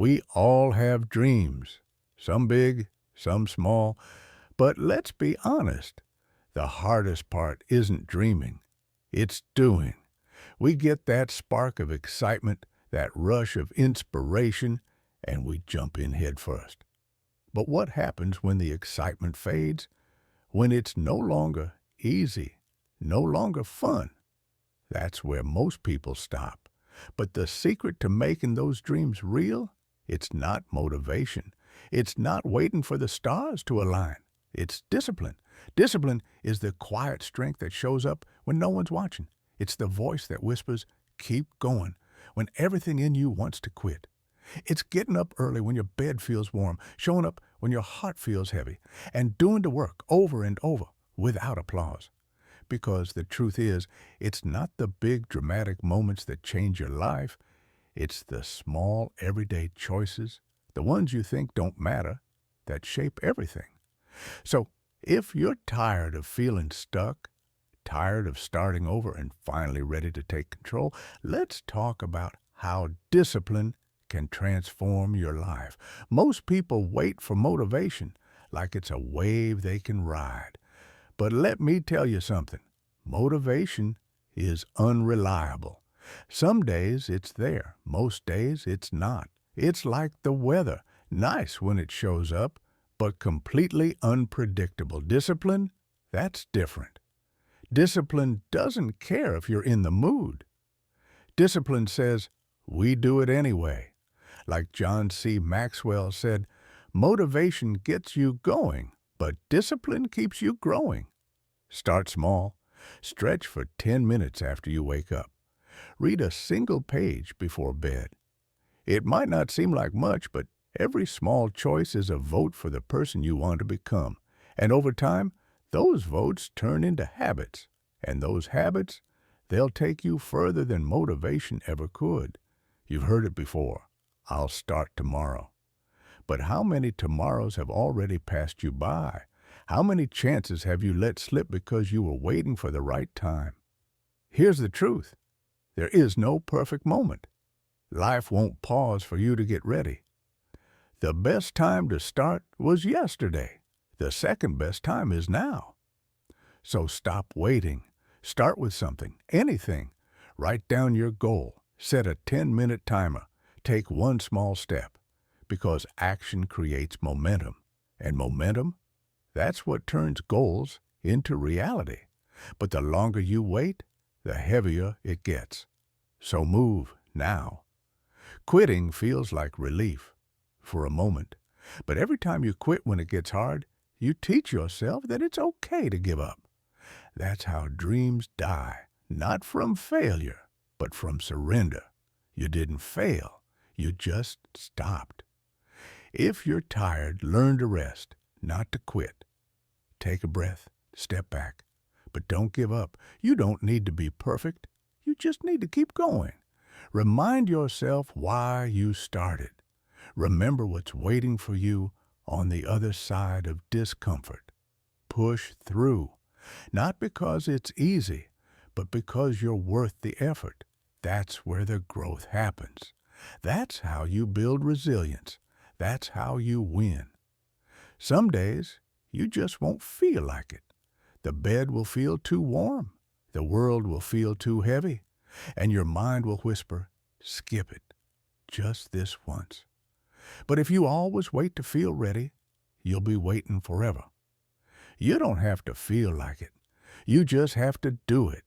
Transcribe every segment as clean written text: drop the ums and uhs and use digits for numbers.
We all have dreams, some big, some small, but let's be honest. The hardest part isn't dreaming, it's doing. We get that spark of excitement, that rush of inspiration, and we jump in head first. But what happens when the excitement fades? When it's no longer easy, no longer fun? That's where most people stop. But the secret to making those dreams real, it's not motivation. It's not waiting for the stars to align. It's discipline. Discipline is the quiet strength that shows up when no one's watching. It's the voice that whispers, keep going, when everything in you wants to quit. It's getting up early when your bed feels warm, showing up when your heart feels heavy, and doing the work over and over without applause. Because the truth is, it's not the big dramatic moments that change your life. It's the small everyday choices, the ones you think don't matter, that shape everything. So if you're tired of feeling stuck, tired of starting over and finally ready to take control, let's talk about how discipline can transform your life. Most people wait for motivation like it's a wave they can ride. But let me tell you something. Motivation is unreliable. Some days it's there. Most days it's not. It's like the weather. Nice when it shows up, but completely unpredictable. Discipline, that's different. Discipline doesn't care if you're in the mood. Discipline says, we do it anyway. Like John C. Maxwell said, motivation gets you going, but discipline keeps you growing. Start small. Stretch for 10 minutes after you wake up. Read a single page before bed. It might not seem like much, but every small choice is a vote for the person you want to become. And over time, those votes turn into habits. And those habits, they'll take you further than motivation ever could. You've heard it before. I'll start tomorrow. But how many tomorrows have already passed you by? How many chances have you let slip because you were waiting for the right time? Here's the truth. There is no perfect moment. Life won't pause for you to get ready. The best time to start was yesterday. The second best time is now. So stop waiting. Start with something, anything. Write down your goal. Set a 10-minute timer. Take one small step. Because action creates momentum. And momentum, that's what turns goals into reality. But the longer you wait, the heavier it gets. So move now. Quitting feels like relief for a moment. But every time you quit when it gets hard, you teach yourself that it's okay to give up. That's how dreams die, not from failure, but from surrender. You didn't fail, you just stopped. If you're tired, learn to rest, not to quit. Take a breath, step back, but don't give up. You don't need to be perfect. You just need to keep going. Remind yourself why you started. Remember what's waiting for you on the other side of discomfort. Push through, not because it's easy, but because you're worth the effort. That's where the growth happens. That's how you build resilience. That's how you win. Some days, you just won't feel like it. The bed will feel too warm. The world will feel too heavy. And your mind will whisper, skip it, just this once. But if you always wait to feel ready, you'll be waiting forever. You don't have to feel like it. You just have to do it.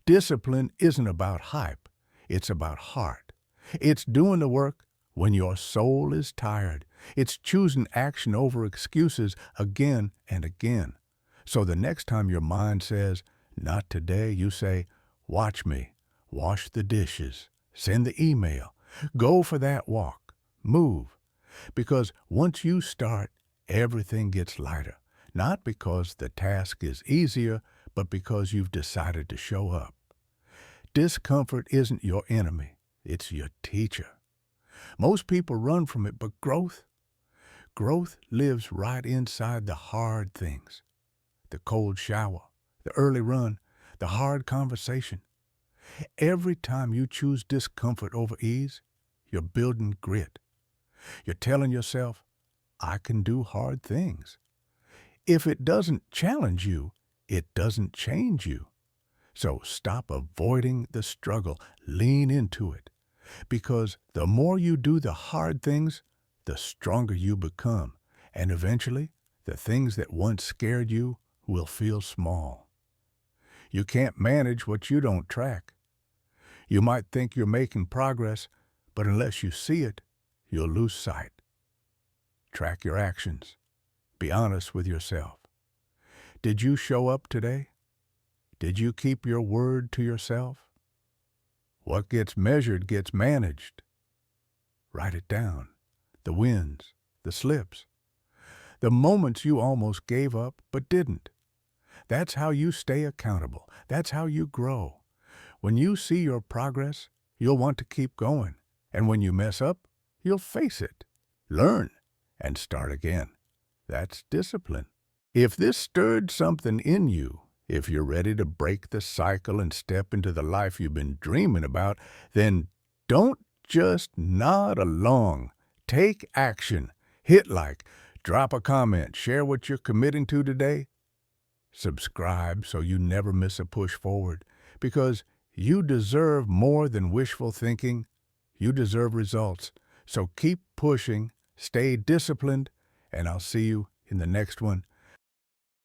Discipline isn't about hype. It's about heart. It's doing the work when your soul is tired. It's choosing action over excuses again and again. So the next time your mind says, not today, you say, watch me, wash the dishes, send the email, go for that walk, move. Because once you start, everything gets lighter. Not because the task is easier, but because you've decided to show up. Discomfort isn't your enemy, it's your teacher. Most people run from it, but growth lives right inside the hard things. The cold shower, the early run, the hard conversation. Every time you choose discomfort over ease, you're building grit. You're telling yourself, I can do hard things. If it doesn't challenge you, it doesn't change you. So stop avoiding the struggle. Lean into it. Because the more you do the hard things, the stronger you become. And eventually, the things that once scared you will feel small. You can't manage what you don't track. You might think you're making progress, but unless you see it, you'll lose sight. Track your actions. Be honest with yourself. Did you show up today? Did you keep your word to yourself? What gets measured gets managed. Write it down. The wins, the slips, the moments you almost gave up but didn't. That's how you stay accountable. That's how you grow. When you see your progress, you'll want to keep going. And when you mess up, you'll face it, learn, and start again. That's discipline. If this stirred something in you, if you're ready to break the cycle and step into the life you've been dreaming about, then don't just nod along. Take action. Hit like, drop a comment, share what you're committing to today. Subscribe so you never miss a push forward, because you deserve more than wishful thinking. You deserve results. So keep pushing, stay disciplined, and I'll see you in the next one.